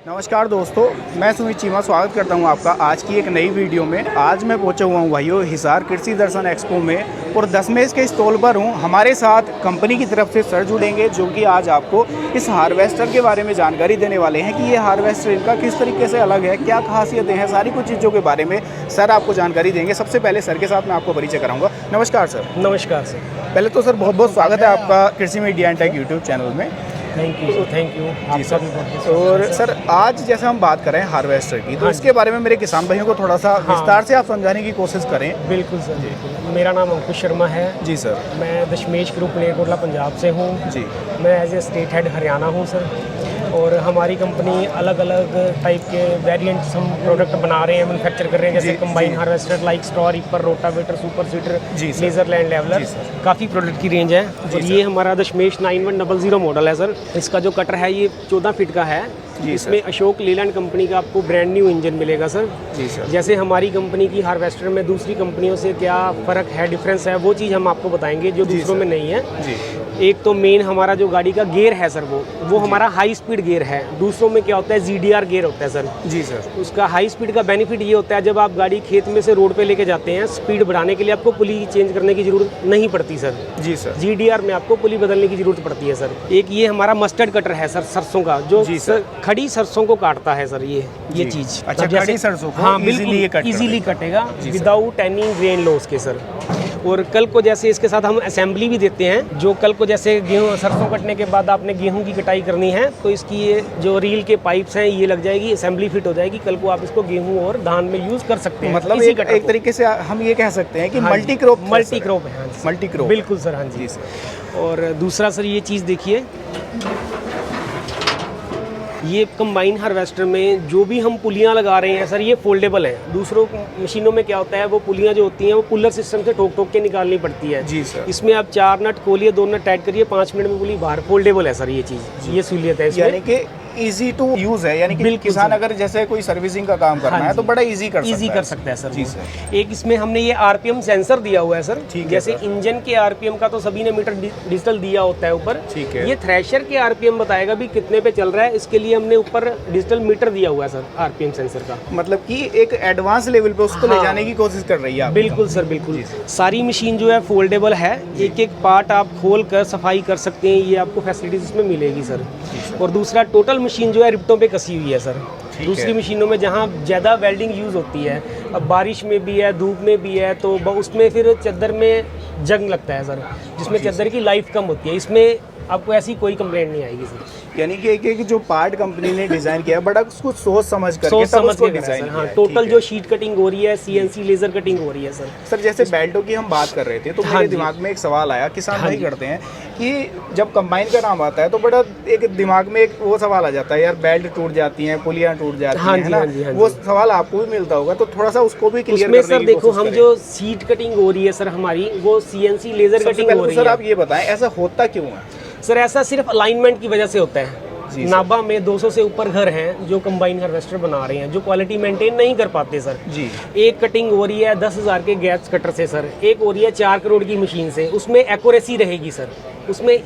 नमस्कार दोस्तों, मैं सुमित चीमा स्वागत करता हूं आपका आज की एक नई वीडियो में। आज मैं पहुंचा हुआ हूं भाइयों हिसार कृषि दर्शन एक्सपो में और दशमेश के स्टॉल पर हूं। हमारे साथ कंपनी की तरफ से सर जुड़ेंगे जो कि आज आपको इस हार्वेस्टर के बारे में जानकारी देने वाले हैं कि ये हार्वेस्टर इनका किस तरीके से अलग है, क्या खासियतें हैं, सारी कुछ चीज़ों के बारे में सर आपको जानकारी देंगे। सबसे पहले सर के साथ मैं आपको परिचय कराऊँगा। नमस्कार सर। नमस्कार सर। पहले तो सर बहुत बहुत स्वागत है आपका कृषि media and tech YouTube channel में। Thank you sir, thank you ji sir. और सर आज जैसे हम बात करें हार्वेस्टर की, तो इसके बारे में मेरे किसान भाइयों को थोड़ा सा विस्तार से आप समझाने की कोशिश करें। बिल्कुल सर, बिल्कुल। मेरा नाम अंकुश शर्मा है। जी सर। मैं दशमेश ग्रुप मलेरकोटला पंजाब से हूँ। जी। मैं as a state head Haryana हूँ सर। और हमारी कंपनी अलग अलग टाइप के वेरिएंट्स हम प्रोडक्ट बना रहे हैं, मैन्युफैक्चर कर रहे हैं, जैसे combine harvester like straw reaper, rotavator, super seeder, laser land leveller, काफ़ी प्रोडक्ट की रेंज है। और ये हमारा दशमेश 9100 मॉडल है सर। इसका जो कटर है ये 14 फीट का है। इसमें अशोक लेलैंड कंपनी का आपको ब्रांड न्यू इंजन मिलेगा सर। जी सर। जैसे हमारी कंपनी की हार्वेस्टर में दूसरी कंपनियों से क्या फ़र्क है, डिफरेंस है, वो चीज़ हम आपको बताएंगे जो दूसरों में नहीं है। जी। एक तो मेन हमारा जो गाड़ी का गियर है सर, वो हमारा हाई स्पीड गियर है। दूसरों में क्या होता है, GDR गियर होता है सर। जी सर। उसका हाई स्पीड का बेनिफिट ये होता है, जब आप गाड़ी खेत में से रोड पे लेके जाते हैं, स्पीड बढ़ाने के लिए आपको पुली चेंज करने की जरूरत नहीं पड़ती सर। जी सर। GDR में आपको पुली बदलने की जरूरत पड़ती है सर। एक ये हमारा मस्टर्ड कटर है सर, सरसों का, जो खड़ी सरसों को काटता है सर। ये चीज़ अच्छा, खड़ी सरसों को हाँ बिल्कुल इजीली कटेगा विदाउट एनी ग्रेन लॉस के सर। और कल को जैसे इसके साथ हम असेंबली भी देते हैं, जो कल को जैसे गेहूँ सरसों कटने के बाद आपने गेहूं की कटाई करनी है तो इसकी ये जो रील के पाइप्स हैं ये लग जाएगी, असेंबली फिट हो जाएगी। कल को आप इसको गेहूं और धान में यूज़ कर सकते हैं। मतलब एक तरीके से हम ये कह सकते हैं कि मल्टी क्रॉप है। मल्टी क्रॉप बिल्कुल सर। हाँ जी सर। और दूसरा सर ये चीज़ देखिए, ये कंबाइन हार्वेस्टर में जो भी हम पुलियाँ लगा रहे हैं सर, ये फोल्डेबल है। दूसरों मशीनों में क्या होता है, वो पुलियाँ जो होती हैं वो पुलर सिस्टम से ठोक के निकालनी पड़ती है। जी सर। इसमें आप 4 नट खोलिए, 2 नट टाइट करिए, 5 मिनट में पुली बाहर। फोल्डेबल है सर ये चीज़, ये सहूलियत है इसमें। यानी कि इजी टू यूज है, यानी कि किसान अगर जैसे कोई सर्विसिंग का काम करना है तो बड़ा इजी कर सकता है सर। जी सर। एक इसमें हमने ये RPM सेंसर दिया हुआ है सर। जैसे इंजन के RPM का तो सभी ने मीटर डिजिटल दिया होता है ऊपर। ठीक है। ये थ्रेशर के RPM बताएगा भी कितने पे चल रहा है, इसके लिए हमने ऊपर डिजिटल मीटर दिया हुआ है सर RPM सेंसर का। मतलब कि एक एडवांस लेवल पे उसको ले जाने की कोशिश कर रही है। बिल्कुल सर, बिल्कुल। सारी मशीन जो है फोल्डेबल है, एक एक पार्ट आप खोल कर सफाई कर सकते हैं, ये आपको फैसिलिटीज इसमें मिलेगी सर। और दूसरा टोटल मशीन जो है रिप्टों पे कसी हुई है सर। दूसरी मशीनों में जहाँ ज़्यादा वेल्डिंग यूज़ होती है, अब बारिश में भी है, धूप में भी है, तो उसमें फिर चद्दर में जंग लगता है सर, जिसमें चद्दर की लाइफ कम होती है। इसमें आपको ऐसी कोई कंप्लेंट नहीं आएगी सर। यानी कि एक जो पार्ट कंपनी ने डिजाइन किया बड़ा उसको सोच समझ के डिजाइन। हाँ, टोटल जो शीट कटिंग हो रही है, CNC लेजर कटिंग हो रही है सर। सर जैसे बेल्टों की हम बात कर रहे थे तो मेरे दिमाग में एक सवाल आया, किसान भाई करते हैं कि जब कंबाइन का नाम आता है तो बड़ा एक दिमाग में एक वो सवाल आ जाता है, यार बेल्ट टूट जाती हैं, पुलियां टूट जाती हैं ना, वो सवाल आपको भी मिलता होगा, तो थोड़ा सा उसको भी क्लियर करने की सर देखो, हम जो शीट कटिंग हो रही है सर हमारी, वो CNC लेजर कटिंग हो रही है। सर आप ये बताएं ऐसा होता क्यों है? सर ऐसा सिर्फ अलाइनमेंट की वजह से होता है। नाभा में 200 से ऊपर घर हैं जो कंबाइन हार्वेस्टर बना रहे हैं, जो क्वालिटी मेंटेन नहीं कर पाते सर। जी। एक कटिंग हो रही है 10,000 के गैस कटर से सर, एक हो रही है 4 करोड़ की मशीन से, उसमें एक्यूरेसी रहेगी सर।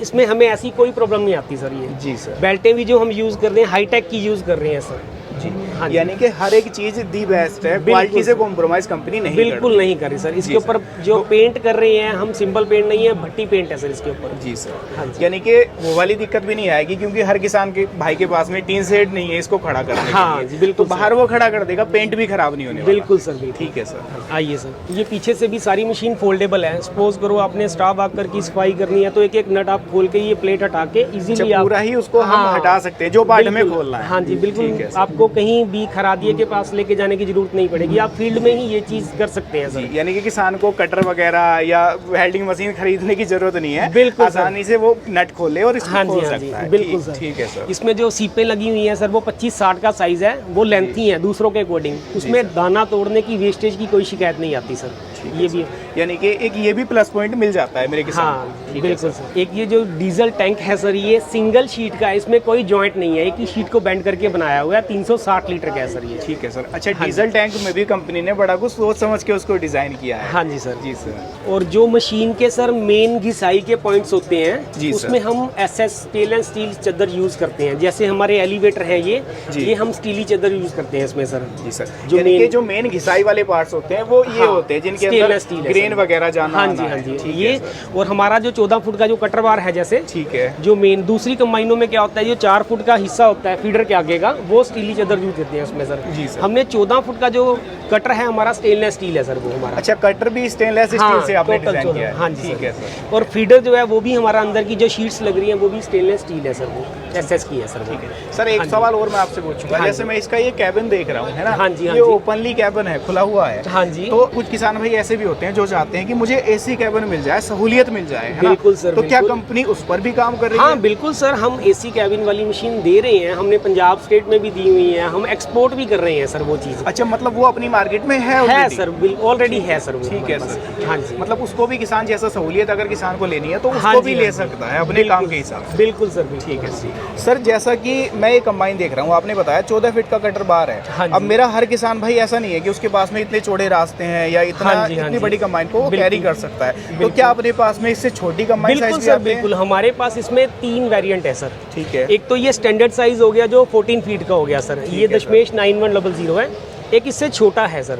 इसमें हमें ऐसी कोई प्रॉब्लम नहीं आती सर। ये जी सर। बेल्टें भी जो हम यूज़ कर रहे हैं हाईटेक की यूज़ कर रहे हैं सर। जी। हाँ, यानी कि हर एक चीज दी बेस्ट है, क्वालिटी से कॉम्प्रोमाइज कंपनी नहीं बिल्कुल नहीं कर रही सर। इसके ऊपर जो पेंट कर रहे हैं हम, सिंपल पेंट नहीं है, भट्टी पेंट है सर इसके ऊपर। जी सर। हाँ, यानी कि वो वाली दिक्कत भी नहीं आएगी, क्योंकि हर किसान के भाई के पास में टीन शेड नहीं है इसको खड़ा करने। हाँ जी बिल्कुल। तो बाहर वो खड़ा कर देगा, पेंट भी खराब नहीं होने। बिल्कुल सर। ठीक है सर। आइए सर, ये पीछे से भी सारी मशीन फोल्डेबल है। सपोज करो आपने स्टाफ आकर की सफाई करनी है तो एक एक नट आप खोल के ये प्लेट हटा के इजीली पूरा ही उसको हम हटा सकते हैं जो पार्ट हमें खोलना है। हाँ जी बिल्कुल। आपको कहीं भी खरादिए के पास लेके जाने की जरूरत नहीं पड़ेगी, आप फील्ड में ही ये चीज कर सकते हैं सर। यानी कि किसान को कटर वगैरह या वेल्डिंग मशीन खरीदने की जरूरत नहीं है, बिल्कुल आसानी से वो नट खोल ले और इसको खोल सकता है। बिल्कुल सर। ठीक है सर। इसमें जो सीपें लगी हुई हैं सर वो 25-60 का साइज है, वो लेंथी है दूसरों के अकॉर्डिंग। उसमें दाना तोड़ने की, वेस्टेज की कोई शिकायत नहीं आती सर। ये भी यानी कि एक ये भी प्लस पॉइंट मिल जाता है मेरे किसान। हाँ ठीक है बिल्कुल सर। सर। एक ये जो डीजल टैंक है सर, ये सिंगल शीट का है, इसमें कोई जॉइंट नहीं है, एक ही शीट को बेंड करके बनाया हुआ है, 360 लीटर का है सर ये। ठीक है सर। अच्छा, डीजल टैंक में भी कंपनी ने बड़ा कुछ सोच समझ के उसको डिजाइन किया है। हाँ जी सर। जी सर। और जो मशीन के सर मेन घिसाई के पॉइंट्स होते हैं, जी उसमें हम एसएस स्टेनलेस स्टील चादर यूज करते हैं। जैसे हमारे एलिवेटर है जी। ये हम स्टीली चादर यूज करते हैं इसमें सर। जी सर। जो यानी कि मेन जो मेन घिसाई वाले पार्ट्स होते हैं वो ये हाँ, होते हैं जिनके stainless अंदर steel है ग्रेन सर। वगैरह जाना हाँ आना जी हाँ है। जी। ठीक ये है सर। और हमारा जो 14 फुट का जो कटर बार है, जैसे ठीक है। जो मेन दूसरी कंबाइनों में क्या होता है, जो 4 फुट का हिस्सा होता है फीडर के आगे का, वो स्टीली चादर यूज करते हैं उसमें सर। जी सर। हमने 14 फुट का जो कटर है हमारा स्टेनलेस स्टील है सर, वो हमारा। अच्छा, कटर भी स्टेनलेस स्टील हाँ, से आपने total डिजाइन किया है। हाँ जी ठीक सर। है सर। और फीडर जो है वो भी हमारा अंदर की जो शीट्स लग रही हैं वो भी स्टेनलेस स्टील है सर, वो एसएस की है सर वो। सर एक हाँ जी। सवाल और मैं आपसे पूछूंगा। हाँ जैसे जी। मैं इसका ये कैबिन देख रहा हूँ, है ना? हाँ जी, हाँ ये जी। ओपनली कैबिन है, खुला हुआ है। हाँ जी। तो कुछ किसान भाई ऐसे भी होते हैं जो चाहते हैं कि मुझे एसी कैबिन मिल जाए, सहूलियत मिल जाए, है ना? बिल्कुल सर, तो क्या बिल्कुल। कंपनी उस पर भी काम कर रही हाँ है? बिल्कुल सर, हम एसी कैबिन वाली मशीन दे रहे हैं, हमने पंजाब स्टेट में भी दी हुई है, हम एक्सपोर्ट भी कर रहे हैं सर वो चीज़। अच्छा, मतलब वो अपनी मार्केट में है है already? सर, ऑलरेडी है सर वो ठीक है हमारे सर। पास। हाँ जी। मतलब उसको भी किसान जैसा सहूलियत अगर किसान को लेनी है तो हाँ उसको जी, भी हाँ ले जी। सकता है अपने बिल्कुल, काम के हिसाब से। बिल्कुल सर, बिल्कुल। ठीक है सर। जैसा कि मैं ये कंबाइन देख रहा हूँ, आपने बताया 14 फीट का कटर बार है। हाँ अब जी। मेरा हर किसान भाई ऐसा नहीं है कि उसके पास में इतने चौड़े रास्ते हैं या इतना हाँ जी, हाँ इतनी जी। बड़ी कंबाइन को वो बिल्कुल। कैरी कर सकता है। तो बिल्कुल। क्या अपने पास में इससे छोटी कंबाइन साइज बिल्कुल भी सर, आते हैं? बिल्कुल। हमारे पास इसमें 3 वेरिएंट है सर। ठीक है। एक तो ये स्टैंडर्ड साइज हो गया जो 14 फीट का हो गया सर, ये है दशमेश 9100 है। एक इससे छोटा है सर,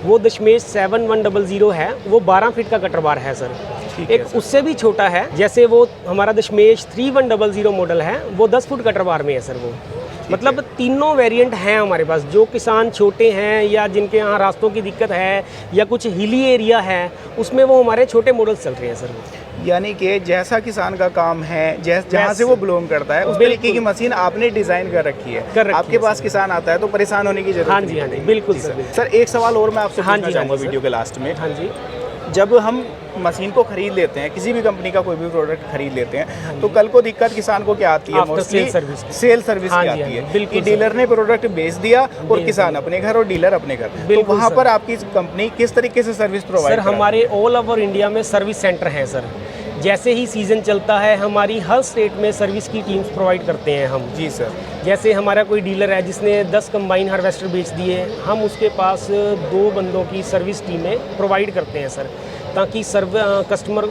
वो दशमेश 7100 है, वो 12 फीट का कटर बार है सर। ठीक है एक सर। उससे भी छोटा है, जैसे वो हमारा दशमेश 3100 मॉडल है, वो 10 फुट कटर बार में है सर वो। मतलब तीनों वेरिएंट हैं हमारे पास। जो किसान छोटे हैं या जिनके यहाँ रास्तों की दिक्कत है या कुछ हिली एरिया है, उसमें वो हमारे छोटे मॉडल्स चल रहे हैं सर वो। यानी कि जैसा किसान का काम है, जहाँ Yes, से वो बिलोंग करता है, उस बिल्कुल। तरीके की मशीन आपने डिजाइन कर रखी है। कर रखी आपके है पास सर। किसान आता है तो परेशान होने की जरूरत हाँ नहीं जी, हाँ जी, पड़ेगी। बिल्कुल जी सर, बिल्कुल। सर, एक सवाल और मैं आपसे हाँ पूछना जी, हाँ चाहूँगा जी, वीडियो सर। के लास्ट में। हाँ जी। जब हम मशीन को खरीद लेते हैं, किसी भी कंपनी का कोई भी प्रोडक्ट खरीद लेते हैं, तो कल को दिक्कत किसान को क्या आती है? After sale service। Sale service हाँ की जी, आती हाँ जी, है बिल्कुल कि सर। डीलर ने प्रोडक्ट बेच दिया और बिल्कुल। किसान अपने घर और डीलर अपने घर। तो बिल्कुल वहाँ सर। पर आपकी कंपनी किस तरीके से सर्विस प्रोवाइड सर हमारे ऑल ओवर इंडिया में सर्विस सेंटर हैं सर। जैसे ही सीज़न चलता है, हमारी हर स्टेट में सर्विस की टीम्स प्रोवाइड करते हैं हम। जी सर। जैसे हमारा कोई डीलर है जिसने 10 कंबाइन हार्वेस्टर बेच दिए, हम उसके पास 2 बंदों की सर्विस टीमें प्रोवाइड करते हैं सर, ताकि कस्टमर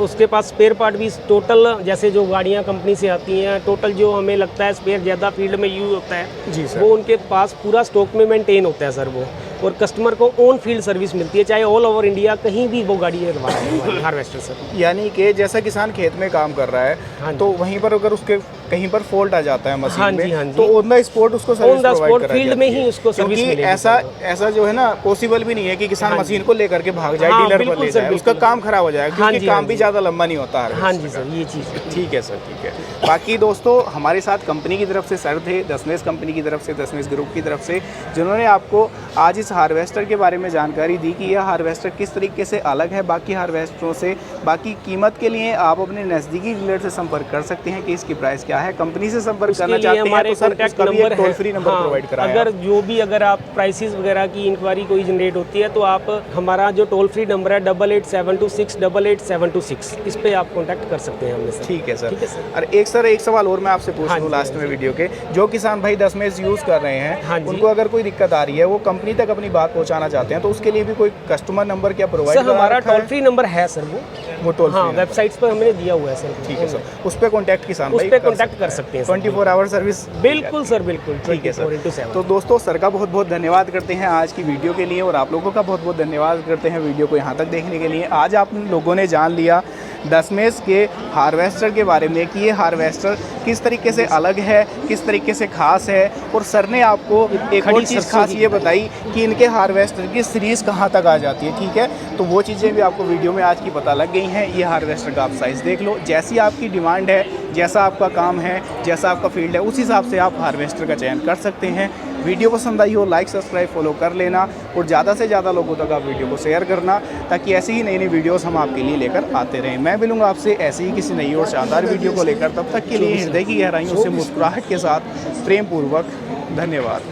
उसके पास स्पेयर पार्ट भी टोटल, जैसे जो गाड़ियां कंपनी से आती हैं, टोटल जो हमें लगता है स्पेयर ज़्यादा फील्ड में यूज़ होता है, जी सर। वो उनके पास पूरा स्टॉक में मेंटेन होता है सर वो। और कस्टमर को ऑन फील्ड सर्विस मिलती है, चाहे ऑल ओवर इंडिया कहीं भी वो गाड़ी है हार्वेस्टर सर। यानी कि जैसा किसान खेत में काम कर रहा हाँ है जी। तो वहीं पर अगर उसके कहीं पर फॉल्ट आ जाता है मशीन हाँ जी, में, हाँ जी। तो ऑन द स्पॉट उसको service On the provide spot करा field जाती में है। ही उसको सर्विस क्योंकि मिलेगी ऐसा जो है ना, पॉसिबल भी नहीं है कि किसान हाँ जी। मशीन को लेकर के भाग जाए, हाँ, डीलर पर बिल्कुल ले सर, जाए, उसका बिल्कुल। काम खराब हो जाएगा, हाँ क्योंकि जी, हाँ काम भी जी। ज़्यादा लंबा नहीं होता हाँ जी सर, ये चीज़ है। ठीक है सर, ठीक है। बाकी दोस्तों, हमारे साथ कंपनी की तरफ से सर थे, दशमेश कंपनी की तरफ से, दशमेश ग्रुप की तरफ से, जिन्होंने आपको आज इस हार्वेस्टर के बारे में जानकारी दी कि यह हार्वेस्टर किस तरीके से अलग है बाकी हार्वेस्टरों से। बाकी कीमत के लिए आप अपने नज़दीकी डीलर से संपर्क कर सकते हैं कि इसकी प्राइस क्या है। कंपनी से संपर्क उसके करना लिए चाहते हैं हमारे तो सर कॉन्टैक्ट उसका भी नंबर एक है। टोल फ्री नंबर हाँ, प्रोवाइड कराया है। अगर आप प्राइसेस वगैरह की इंक्वायरी कोई जनरेट होती है तो आप हमारा जो टोल फ्री नंबर है 8872688726, इस पे आप कांटेक्ट कर सकते हैं हमसे सर। ठीक है सर। ठीक है सर। और एक सवाल और मैं आपसे पूछ हाँ लूँ जी, लास्ट हाँ में जी। वीडियो के, जो किसान भाई दशमेश यूज़ कर रहे हैं, हाँ जी। उनको अगर कोई दिक्कत आ रही है, वो कंपनी तक अपनी बात पहुंचाना चाहते हैं, तो उसके लिए भी कोई कस्टमर नंबर क्या प्रोवाइड सर हमारा टोल फ्री नंबर है सर वो टोल हाँ, फ्री वेबसाइट्स पर हमने दिया हुआ है सर। ठीक है सर, उस पर कॉन्टैक्ट किसान उस भाई पे कांटेक्ट कर सकते हैं सर। 24 hour service. बिल्कुल सर, बिल्कुल। ठीक है 24/7। तो दोस्तों, सर का बहुत बहुत धन्यवाद करते हैं आज की वीडियो के लिए, और आप लोगों का बहुत बहुत धन्यवाद करते हैं वीडियो को यहाँ तक देखने के लिए। आज आप लोगों ने जान लिया दशमेश के हार्वेस्टर के बारे में कि ये हार्वेस्टर किस तरीके से अलग है, किस तरीके से खास है, और सर ने आपको एक और चीज़ खास ये बताई कि इनके हार्वेस्टर की सीरीज़ कहाँ तक आ जाती है। ठीक है, तो वो चीज़ें भी आपको वीडियो में आज की पता लग गई हैं। ये हार्वेस्टर का आप साइज़ देख लो, जैसी आपकी डिमांड है, जैसा आपका काम है, जैसा आपका फील्ड है, उस हिसाब से आप हार्वेस्टर का चयन कर सकते हैं। वीडियो पसंद आई हो, लाइक सब्सक्राइब फॉलो कर लेना, और ज़्यादा से ज़्यादा लोगों तक आप वीडियो को शेयर करना, ताकि ऐसी ही नई नई वीडियोस हम आपके लिए लेकर आते रहें। मैं मिलूंगा आपसे ऐसी ही किसी नई और शानदार वीडियो को लेकर। तब तक के लिए हृदय की गहराइयों से मुस्कुराहट के साथ प्रेम पूर्वक धन्यवाद।